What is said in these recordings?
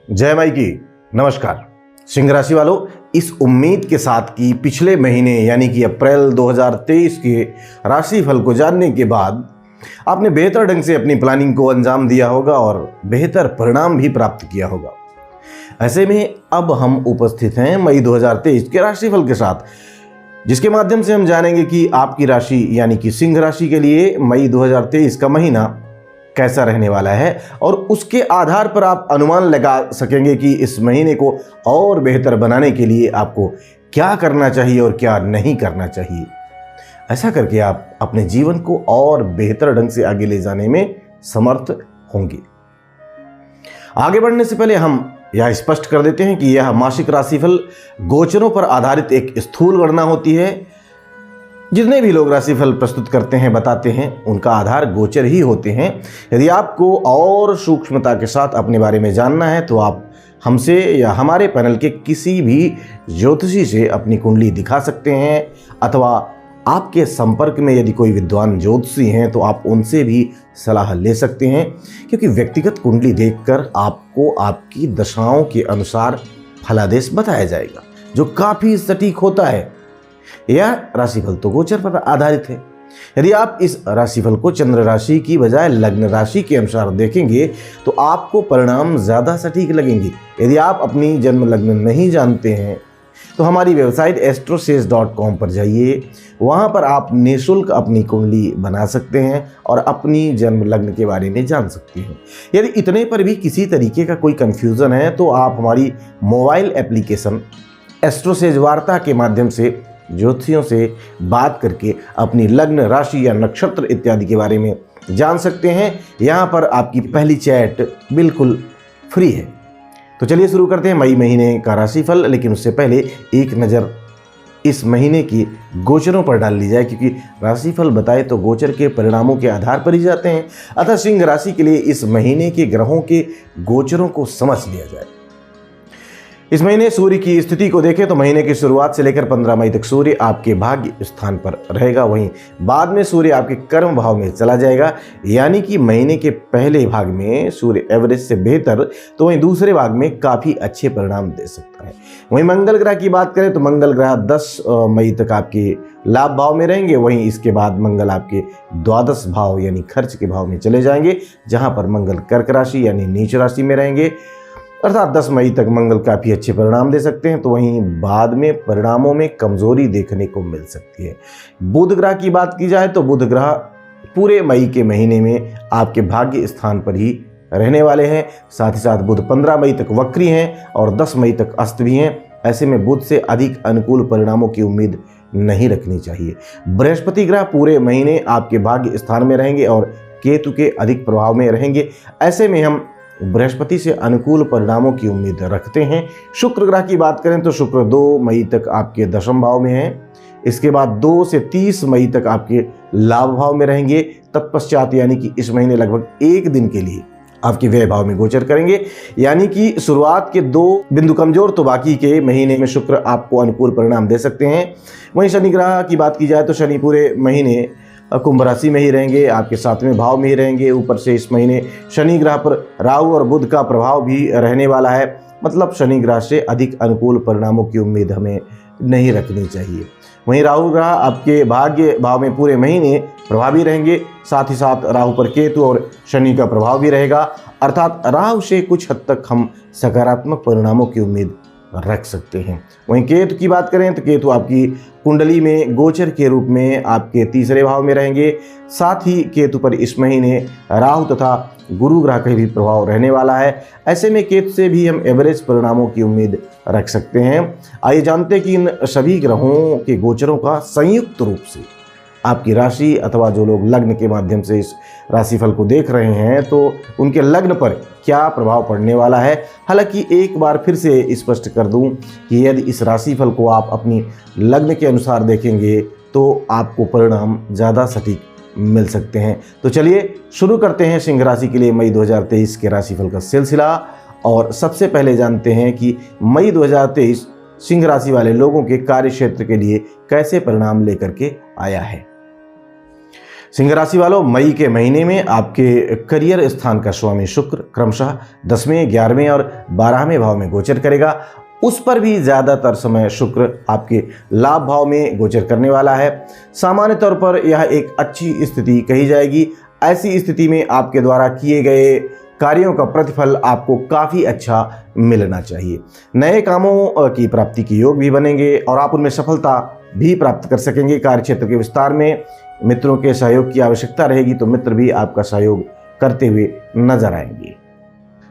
जय माई की। नमस्कार सिंह राशि वालों, इस उम्मीद के साथ कि पिछले महीने यानी कि अप्रैल 2023 के राशिफल को जानने के बाद आपने बेहतर ढंग से अपनी प्लानिंग को अंजाम दिया होगा और बेहतर परिणाम भी प्राप्त किया होगा। ऐसे में अब हम उपस्थित हैं मई 2023 के राशिफल के साथ, जिसके माध्यम से हम जानेंगे कि आपकी राशि यानी कि सिंह राशि के लिए मई 2023 का महीना कैसा रहने वाला है और उसके आधार पर आप अनुमान लगा सकेंगे कि इस महीने को और बेहतर बनाने के लिए आपको क्या करना चाहिए और क्या नहीं करना चाहिए। ऐसा करके आप अपने जीवन को और बेहतर ढंग से आगे ले जाने में समर्थ होंगे। आगे बढ़ने से पहले हम यह स्पष्ट कर देते हैं कि यह मासिक राशिफल गोचरों पर आधारित एक स्थूल गणना होती है। जितने भी लोग राशिफल प्रस्तुत करते हैं, बताते हैं, उनका आधार गोचर ही होते हैं। यदि आपको और सूक्ष्मता के साथ अपने बारे में जानना है तो आप हमसे या हमारे पैनल के किसी भी ज्योतिषी से अपनी कुंडली दिखा सकते हैं, अथवा आपके संपर्क में यदि कोई विद्वान ज्योतिषी हैं तो आप उनसे भी सलाह ले सकते हैं, क्योंकि व्यक्तिगत कुंडली देखकर आपको आपकी दशाओं के अनुसार फलादेश बताया जाएगा, जो काफ़ी सटीक होता है। यह राशिफल तो गोचर पर आधारित है। यदि आप इस राशिफल को चंद्र राशि की बजाय लग्न राशि के अनुसार देखेंगे तो आपको परिणाम ज़्यादा सटीक लगेंगे। यदि आप अपनी जन्म लग्न नहीं जानते हैं तो हमारी वेबसाइट astrosage.com पर जाइए। वहाँ पर आप निःशुल्क अपनी कुंडली बना सकते हैं और अपनी जन्म लग्न के बारे में जान सकते हैं। यदि इतने पर भी किसी तरीके का कोई कन्फ्यूज़न है तो आप हमारी मोबाइल एप्लीकेशन एस्ट्रोसेज वार्ता के माध्यम से ज्योतिषियों से बात करके अपनी लग्न, राशि या नक्षत्र इत्यादि के बारे में जान सकते हैं। यहाँ पर आपकी पहली चैट बिल्कुल फ्री है। तो चलिए शुरू करते हैं मई महीने का राशिफल। लेकिन उससे पहले एक नज़र इस महीने की गोचरों पर डाल ली जाए, क्योंकि राशिफल बताए तो गोचर के परिणामों के आधार पर ही जाते हैं। अतः सिंह राशि के लिए इस महीने के ग्रहों के गोचरों को समझ लिया जाए। इस महीने सूर्य की स्थिति को देखें तो महीने की शुरुआत से लेकर 15 मई तक सूर्य आपके भाग्य स्थान पर रहेगा। वहीं बाद में सूर्य आपके कर्म भाव में चला जाएगा, यानी कि महीने के पहले भाग में सूर्य एवरेज से बेहतर, तो वहीं दूसरे भाग में काफ़ी अच्छे परिणाम दे सकता है। वहीं मंगल ग्रह की बात करें तो मंगल ग्रह 10 मई तक आपके लाभ भाव में रहेंगे। वहीं इसके बाद मंगल आपके द्वादश भाव यानी खर्च के भाव में चले जाएंगे, जहाँ पर मंगल कर्क राशि यानी नीच राशि में रहेंगे। अर्थात 10 मई तक मंगल काफ़ी अच्छे परिणाम दे सकते हैं। तो वहीं बाद में परिणामों में कमजोरी देखने को मिल सकती है। बुध ग्रह की बात की जाए तो बुध ग्रह पूरे मई के महीने में आपके भाग्य स्थान पर ही रहने वाले हैं। साथ ही साथ बुध 15 मई तक वक्री हैं और 10 मई तक अस्त भी हैं। ऐसे में बुध से अधिक अनुकूल परिणामों की उम्मीद नहीं रखनी चाहिए। बृहस्पति ग्रह पूरे महीने आपके भाग्य स्थान में रहेंगे और केतु के अधिक प्रभाव में रहेंगे। ऐसे में हम बृहस्पति से अनुकूल परिणामों की उम्मीद रखते हैं। शुक्र ग्रह की बात करें तो शुक्र 2 मई तक आपके दशम भाव में है। इसके बाद 2 से 30 मई तक आपके लाभ भाव में रहेंगे। तत्पश्चात यानी कि इस महीने लगभग एक दिन के लिए आपके व्यय भाव में गोचर करेंगे, यानी कि शुरुआत के 2 बिंदु कमजोर तो बाकी के महीने में शुक्र आपको अनुकूल परिणाम दे सकते हैं। वहीं शनि ग्रह की बात की जाए तो शनि पूरे महीने कुंभ राशि में ही रहेंगे, आपके 7वें भाव में ही रहेंगे। ऊपर से इस महीने शनि ग्रह पर राहु और बुध का प्रभाव भी रहने वाला है। मतलब शनि ग्रह से अधिक अनुकूल परिणामों की उम्मीद हमें नहीं रखनी चाहिए। वहीं राहु ग्रह आपके भाग्य भाव में पूरे महीने प्रभावी रहेंगे। साथ ही साथ राहु पर केतु और शनि का प्रभाव भी रहेगा। अर्थात राहु से कुछ हद तक हम सकारात्मक परिणामों की उम्मीद रख सकते हैं। वहीं केतु की बात करें तो केतु आपकी कुंडली में गोचर के रूप में आपके 3रे भाव में रहेंगे। साथ ही केतु पर इस महीने राहु तथा गुरु ग्रह का भी प्रभाव रहने वाला है। ऐसे में केतु से भी हम एवरेज परिणामों की उम्मीद रख सकते हैं। आइए जानते हैं कि इन सभी ग्रहों के गोचरों का संयुक्त रूप से आपकी राशि अथवा जो लोग लग्न के माध्यम से इस राशिफल को देख रहे हैं तो उनके लग्न पर क्या प्रभाव पड़ने वाला है। हालांकि एक बार फिर से स्पष्ट कर दूं कि यदि इस राशिफल को आप अपनी लग्न के अनुसार देखेंगे तो आपको परिणाम ज़्यादा सटीक मिल सकते हैं। तो चलिए शुरू करते हैं सिंह राशि के लिए मई 2023 के राशिफल का सिलसिला। और सबसे पहले जानते हैं कि मई 2023 सिंह राशि वाले लोगों के कार्य क्षेत्र के लिए कैसे परिणाम लेकर के आया है। सिंह राशि वालों, मई के महीने में आपके करियर स्थान का स्वामी शुक्र क्रमशः 10वें, 11वें और 12वें भाव में गोचर करेगा। उस पर भी ज़्यादातर समय शुक्र आपके लाभ भाव में गोचर करने वाला है। सामान्य तौर पर यह एक अच्छी स्थिति कही जाएगी। ऐसी स्थिति में आपके द्वारा किए गए कार्यों का प्रतिफल आपको काफ़ी अच्छा मिलना चाहिए। नए कामों की प्राप्ति के योग भी बनेंगे और आप उनमें सफलता भी प्राप्त कर सकेंगे। कार्यक्षेत्र के विस्तार में मित्रों के सहयोग की आवश्यकता रहेगी, तो मित्र भी आपका सहयोग करते हुए नजर आएंगे।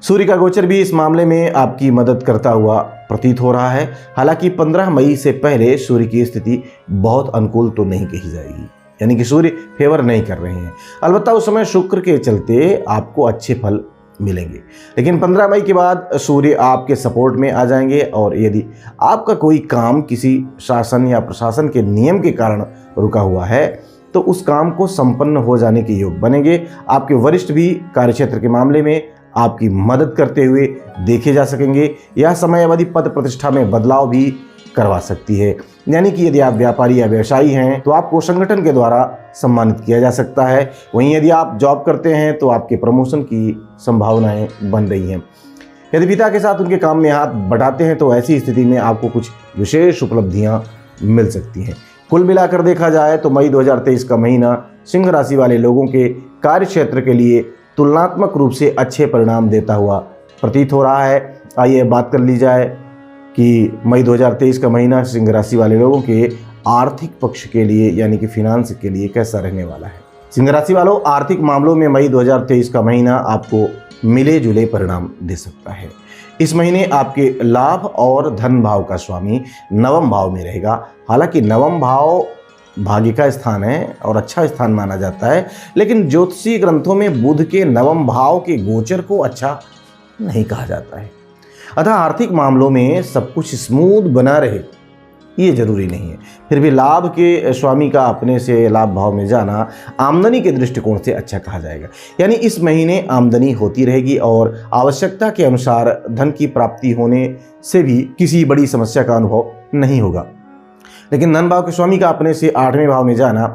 सूर्य का गोचर भी इस मामले में आपकी मदद करता हुआ प्रतीत हो रहा है। हालांकि 15 मई से पहले सूर्य की स्थिति बहुत अनुकूल तो नहीं कही जाएगी, यानी कि सूर्य फेवर नहीं कर रहे हैं। अलबत्ता उस समय शुक्र के चलते आपको अच्छे फल मिलेंगे, लेकिन 15 मई के बाद सूर्य आपके सपोर्ट में आ जाएंगे और यदि आपका कोई काम किसी शासन या प्रशासन के नियम के कारण रुका हुआ है तो उस काम को संपन्न हो जाने के योग बनेंगे। आपके वरिष्ठ भी कार्यक्षेत्र के मामले में आपकी मदद करते हुए देखे जा सकेंगे। यह समय अवधि पद प्रतिष्ठा में बदलाव भी करवा सकती है, यानी कि यदि आप व्यापारी या व्यवसायी हैं तो आपको संगठन के द्वारा सम्मानित किया जा सकता है। वहीं यदि आप जॉब करते हैं तो आपके प्रमोशन की संभावनाएं बन रही हैं। यदि पिता के साथ उनके काम में हाथ बटाते हैं तो ऐसी स्थिति में आपको कुछ विशेष उपलब्धियां मिल सकती हैं। कुल मिलाकर देखा जाए तो मई 2023 का महीना सिंह राशि वाले लोगों के कार्य क्षेत्र के लिए तुलनात्मक रूप से अच्छे परिणाम देता हुआ प्रतीत हो रहा है। आइए बात कर ली जाए कि मई 2023 का महीना सिंह राशि वाले लोगों के आर्थिक पक्ष के लिए यानी कि फिनांस के लिए कैसा रहने वाला है। सिंह राशि वालों, आर्थिक मामलों में मई 2023 का महीना आपको मिले जुले परिणाम दे सकता है। इस महीने आपके लाभ और धन भाव का स्वामी नवम भाव में रहेगा। हालांकि नवम भाव भाग्य का स्थान है और अच्छा स्थान माना जाता है, लेकिन ज्योतिषीय ग्रंथों में बुध के नवम भाव के गोचर को अच्छा नहीं कहा जाता है। अतः आर्थिक मामलों में सब कुछ स्मूथ बना रहे ये जरूरी नहीं है। फिर भी लाभ के स्वामी का अपने से लाभ भाव में जाना आमदनी के दृष्टिकोण से अच्छा कहा जाएगा, यानी इस महीने आमदनी होती रहेगी और आवश्यकता के अनुसार धन की प्राप्ति होने से भी किसी बड़ी समस्या का अनुभव नहीं होगा। लेकिन धन भाव के स्वामी का अपने से 8वें भाव में जाना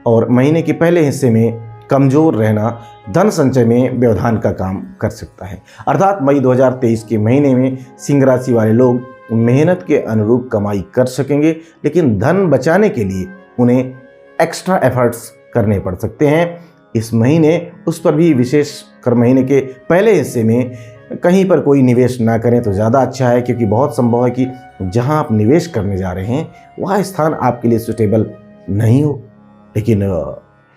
और महीने के पहले हिस्से में कमजोर रहना धन संचय में व्यवधान का काम कर सकता है। अर्थात मई 2023 के महीने में सिंह राशि वाले लोग मेहनत के अनुरूप कमाई कर सकेंगे, लेकिन धन बचाने के लिए उन्हें एक्स्ट्रा एफर्ट्स करने पड़ सकते हैं। इस महीने उस पर भी विशेषकर महीने के पहले हिस्से में कहीं पर कोई निवेश ना करें तो ज़्यादा अच्छा है, क्योंकि बहुत संभव है कि जहां आप निवेश करने जा रहे हैं वह स्थान आपके लिए सुटेबल नहीं हो। लेकिन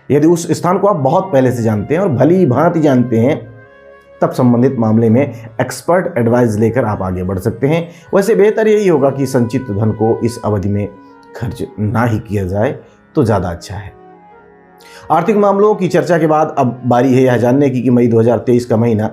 यदि उस स्थान को आप बहुत पहले से जानते हैं और भली भांति जानते हैं तब संबंधित मामले में एक्सपर्ट एडवाइस लेकर आप आगे बढ़ सकते हैं। वैसे बेहतर यही होगा कि संचित धन को इस अवधि में खर्च ना ही किया जाए तो ज़्यादा अच्छा है। आर्थिक मामलों की चर्चा के बाद अब बारी है यह जानने की कि मई 2023 का महीना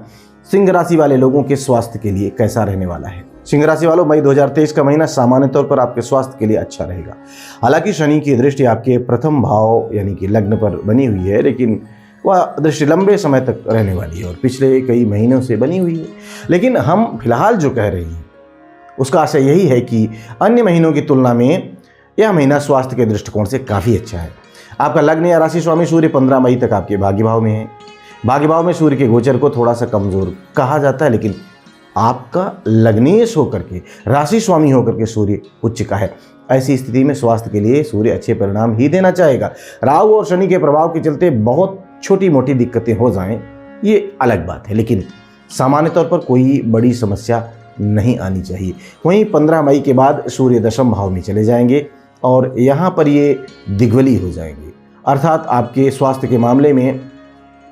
सिंह राशि वाले लोगों के स्वास्थ्य के लिए कैसा रहने वाला है। सिंह राशि वालों, मई 2023 का महीना सामान्य तौर पर आपके स्वास्थ्य के लिए अच्छा रहेगा। हालांकि शनि की दृष्टि आपके प्रथम भाव यानी कि लग्न पर बनी हुई है, लेकिन वह दृष्टि लंबे समय तक रहने वाली है और पिछले कई महीनों से बनी हुई है। लेकिन हम फिलहाल जो कह रहे हैं उसका आशय यही है कि अन्य महीनों की तुलना में यह महीना स्वास्थ्य के दृष्टिकोण से काफ़ी अच्छा है। आपका लग्न या राशि स्वामी सूर्य 15 मई तक आपके भाग्य भाव में है। भाग्य भाव में सूर्य के गोचर को थोड़ा सा कमजोर कहा जाता है, लेकिन आपका लग्नेश होकर के राशि स्वामी होकर के सूर्य उच्च का है। ऐसी स्थिति में स्वास्थ्य के लिए सूर्य अच्छे परिणाम ही देना चाहेगा। राहु और शनि के प्रभाव के चलते बहुत छोटी मोटी दिक्कतें हो जाएं ये अलग बात है, लेकिन सामान्य तौर पर कोई बड़ी समस्या नहीं आनी चाहिए। वहीं 15 मई के बाद सूर्य दशम भाव में चले जाएंगे और यहाँ पर ये दिग्वली हो जाएंगे, अर्थात आपके स्वास्थ्य के मामले में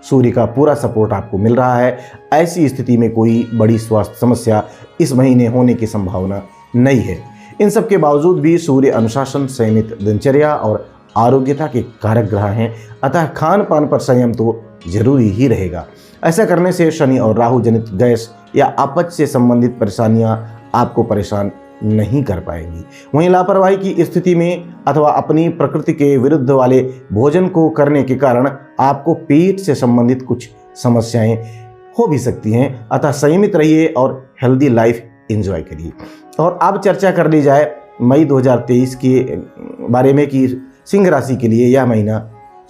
सूर्य का पूरा सपोर्ट आपको मिल रहा है। ऐसी स्थिति में कोई बड़ी स्वास्थ्य समस्या इस महीने होने की संभावना नहीं है। इन सब के बावजूद भी सूर्य अनुशासन, संयमित दिनचर्या और आरोग्यता के कारक ग्रह हैं, अतः खान पान पर संयम तो जरूरी ही रहेगा। ऐसा करने से शनि और राहु जनित गैस या अपच से संबंधित परेशानियां आपको परेशान नहीं कर पाएंगी। वहीं लापरवाही की स्थिति में अथवा अपनी प्रकृति के विरुद्ध वाले भोजन को करने के कारण आपको पेट से संबंधित कुछ समस्याएं हो भी सकती हैं, अतः संयमित रहिए और हेल्दी लाइफ एंजॉय करिए। और अब चर्चा कर ली जाए मई 2023 के बारे में कि सिंह राशि के लिए यह महीना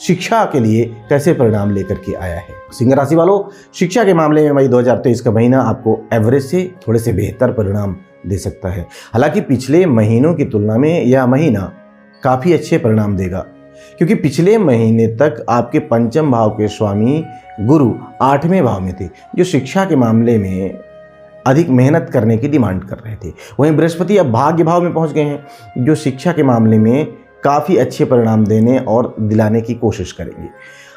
शिक्षा के लिए कैसे परिणाम लेकर के आया है। सिंह राशि वालों, शिक्षा के मामले में मई 2023 का महीना आपको एवरेज से थोड़े से बेहतर परिणाम दे सकता है। हालांकि पिछले महीनों की तुलना में यह महीना काफ़ी अच्छे परिणाम देगा, क्योंकि पिछले महीने तक आपके पंचम भाव के स्वामी गुरु 8वें भाव में थे, जो शिक्षा के मामले में अधिक मेहनत करने की डिमांड कर रहे थे। वहीं बृहस्पति अब भाग्य भाव में पहुंच गए हैं, जो शिक्षा के मामले में काफ़ी अच्छे परिणाम देने और दिलाने की कोशिश करेंगे।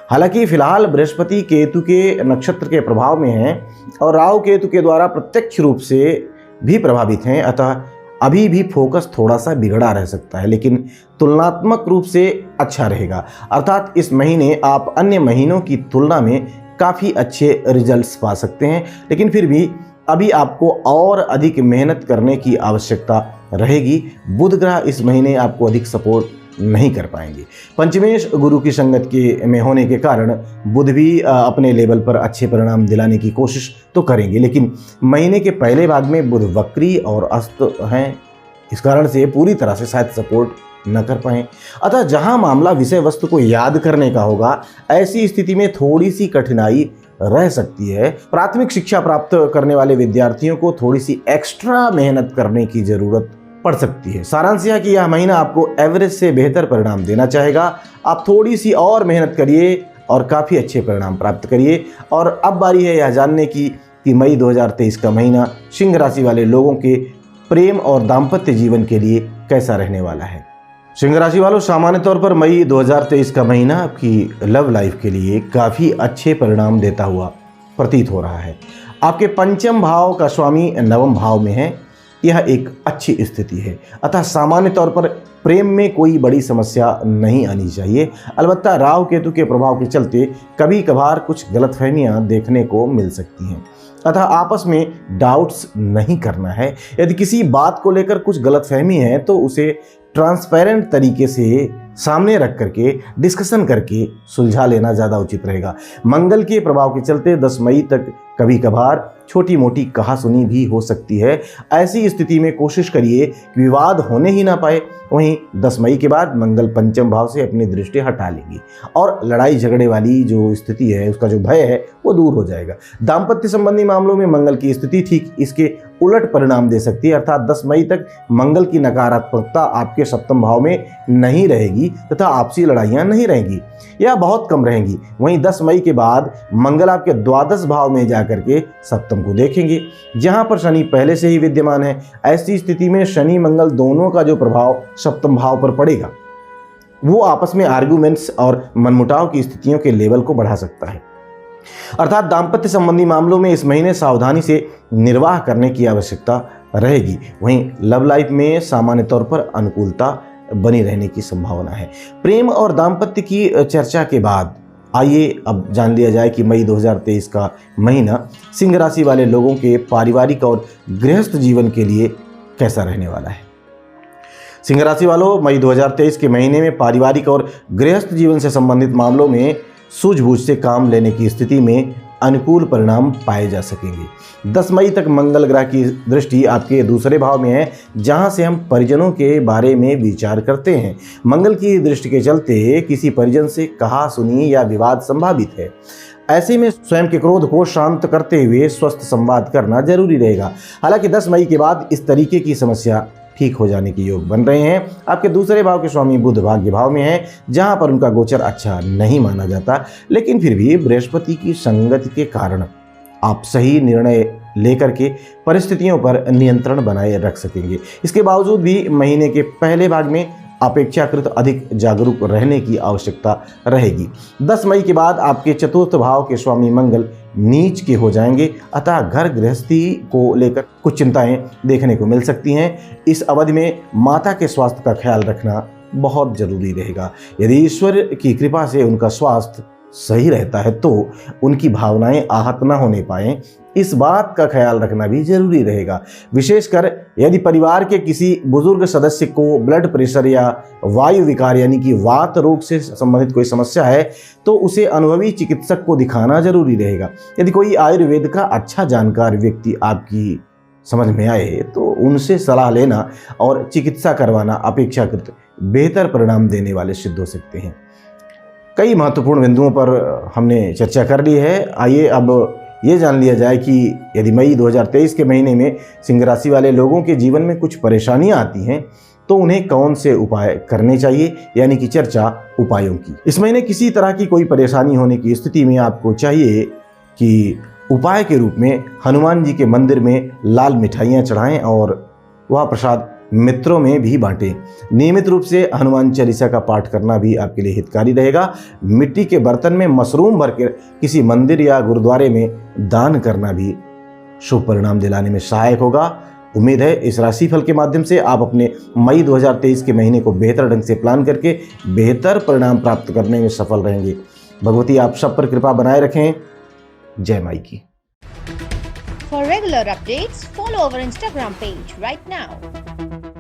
हालांकि फिलहाल बृहस्पति केतु के नक्षत्र के प्रभाव में हैं और राहु केतु के द्वारा प्रत्यक्ष रूप से भी प्रभावित हैं, अतः अभी भी फोकस थोड़ा सा बिगड़ा रह सकता है, लेकिन तुलनात्मक रूप से अच्छा रहेगा। अर्थात इस महीने आप अन्य महीनों की तुलना में काफ़ी अच्छे रिजल्ट्स पा सकते हैं, लेकिन फिर भी अभी आपको और अधिक मेहनत करने की आवश्यकता रहेगी। बुध ग्रह इस महीने आपको अधिक सपोर्ट नहीं कर पाएंगे। पंचमेश गुरु की संगत के में होने के कारण बुध भी अपने लेवल पर अच्छे परिणाम दिलाने की कोशिश तो करेंगे, लेकिन महीने के पहले भाग में बुध वक्री और अस्त हैं, इस कारण से पूरी तरह से शायद सपोर्ट न कर पाएँ। अतः जहां मामला विषय वस्तु को याद करने का होगा, ऐसी स्थिति में थोड़ी सी कठिनाई रह सकती है। प्राथमिक शिक्षा प्राप्त करने वाले विद्यार्थियों को थोड़ी सी एक्स्ट्रा मेहनत करने की जरूरत पड़ सकती है। सारांश यह कि यह महीना आपको एवरेज से बेहतर परिणाम देना चाहेगा। आप थोड़ी सी और मेहनत करिए और काफ़ी अच्छे परिणाम प्राप्त करिए। और अब बारी है यह जानने की कि मई 2023 का महीना सिंह राशि वाले लोगों के प्रेम और दाम्पत्य जीवन के लिए कैसा रहने वाला है। सिंह राशि वालों, सामान्य तौर पर मई 2023 का महीना आपकी लव लाइफ के लिए काफ़ी अच्छे परिणाम देता हुआ प्रतीत हो रहा है। आपके पंचम भाव का स्वामी नवम भाव में है, यह एक अच्छी स्थिति है। अतः सामान्य तौर पर प्रेम में कोई बड़ी समस्या नहीं आनी चाहिए। अलबत्ता राहु केतु के प्रभाव के चलते कभी कभार कुछ गलतफहमियां देखने को मिल सकती हैं, अतः आपस में डाउट्स नहीं करना है। यदि किसी बात को लेकर कुछ गलतफहमी है तो उसे ट्रांसपेरेंट तरीके से सामने रख करके डिस्कशन करके सुलझा लेना ज़्यादा उचित रहेगा। मंगल के प्रभाव के चलते 10 मई तक कभी कभार छोटी मोटी कहासुनी भी हो सकती है। ऐसी स्थिति में कोशिश करिए कि विवाद होने ही ना पाए। वहीं 10 मई के बाद मंगल पंचम भाव से अपनी दृष्टि हटा लेंगी और लड़ाई झगड़े वाली जो स्थिति है, उसका जो भय है वो दूर हो जाएगा। दाम्पत्य संबंधी मामलों में मंगल की स्थिति ठीक इसके उलट परिणाम दे सकती है, अर्थात 10 मई तक मंगल की नकारात्मकता आपके सप्तम भाव में नहीं रहेगी तथा आपसी लड़ाइयाँ नहीं रहेंगी या बहुत कम रहेंगी। वहीं 10 मई के बाद मंगल आपके द्वादश भाव में जाकर के सप्तम को देखेंगे, जहां पर शनि पहले से ही विद्यमान है। ऐसी स्थिति में शनि मंगल दोनों का जो प्रभाव सप्तम भाव पर पड़ेगा वो आपस में आर्गुमेंट्स और मनमुटाव की स्थितियों के लेवल को बढ़ा सकता है। अर्थात दाम्पत्य संबंधी मामलों में इस महीने सावधानी से निर्वाह करने की आवश्यकता रहेगी। वहीं लव लाइफ में सामान्य तौर पर अनुकूलता बनी रहने की संभावना है। प्रेम और दाम्पत्य की चर्चा के बाद आइए अब जान लिया जाए कि मई 2023 का महीना सिंह राशि वाले लोगों के पारिवारिक और गृहस्थ जीवन के लिए कैसा रहने वाला है। सिंह राशि वालों, मई 2023 के महीने में पारिवारिक और गृहस्थ जीवन से संबंधित मामलों में सूझबूझ से काम लेने की स्थिति में अनुकूल परिणाम पाए जा सकेंगे। 10 मई तक मंगल ग्रह की दृष्टि आपके दूसरे भाव में है, जहां से हम परिजनों के बारे में विचार करते हैं। मंगल की दृष्टि के चलते किसी परिजन से कहा सुनी या विवाद संभावित है। ऐसे में स्वयं के क्रोध को शांत करते हुए स्वस्थ संवाद करना जरूरी रहेगा। हालांकि 10 मई के बाद इस तरीके की समस्या ठीक हो जाने के योग बन रहे हैं। आपके दूसरे भाव के स्वामी बुध भाग्य भाव में है, जहां पर उनका गोचर अच्छा नहीं माना जाता, लेकिन फिर भी बृहस्पति की संगति के कारण आप सही निर्णय लेकर के परिस्थितियों पर नियंत्रण बनाए रख सकेंगे। इसके बावजूद भी महीने के पहले भाग में अपेक्षाकृत अधिक जागरूक रहने की आवश्यकता रहेगी। 10 मई के बाद आपके चतुर्थ भाव के स्वामी मंगल नीच के हो जाएंगे, अतः घर गृहस्थी को लेकर कुछ चिंताएं देखने को मिल सकती हैं। इस अवधि में माता के स्वास्थ्य का ख्याल रखना बहुत जरूरी रहेगा। यदि ईश्वर की कृपा से उनका स्वास्थ्य सही रहता है तो उनकी भावनाएं आहत न होने पाएं, इस बात का ख्याल रखना भी जरूरी रहेगा। विशेषकर यदि परिवार के किसी बुजुर्ग सदस्य को ब्लड प्रेशर या वायु विकार यानी कि वात रोग से संबंधित कोई समस्या है तो उसे अनुभवी चिकित्सक को दिखाना जरूरी रहेगा। यदि कोई आयुर्वेद का अच्छा जानकार व्यक्ति आपकी समझ में आए तो उनसे सलाह लेना और चिकित्सा करवाना अपेक्षाकृत बेहतर परिणाम देने वाले सिद्ध हो सकते हैं। कई महत्वपूर्ण बिंदुओं पर हमने चर्चा कर ली है। आइए अब ये जान लिया जाए कि यदि मई 2023 के महीने में सिंह राशि वाले लोगों के जीवन में कुछ परेशानियां आती हैं तो उन्हें कौन से उपाय करने चाहिए, यानी कि चर्चा उपायों की। इस महीने किसी तरह की कोई परेशानी होने की स्थिति में आपको चाहिए कि उपाय के रूप में हनुमान जी के मंदिर में लाल मिठाइयाँ चढ़ाएं और वह प्रसाद मित्रों में भी बांटें। नियमित रूप से हनुमान चालीसा का पाठ करना भी आपके लिए हितकारी रहेगा। मिट्टी के बर्तन में मशरूम भरकर किसी मंदिर या गुरुद्वारे में दान करना भी शुभ परिणाम दिलाने में सहायक होगा। उम्मीद है इस राशिफल के माध्यम से आप अपने मई 2023 के महीने को बेहतर ढंग से प्लान करके बेहतर परिणाम प्राप्त करने में सफल रहेंगे। भगवती आप सब पर कृपा बनाए रखें। जय माई की। For regular updates, follow our Instagram page right now.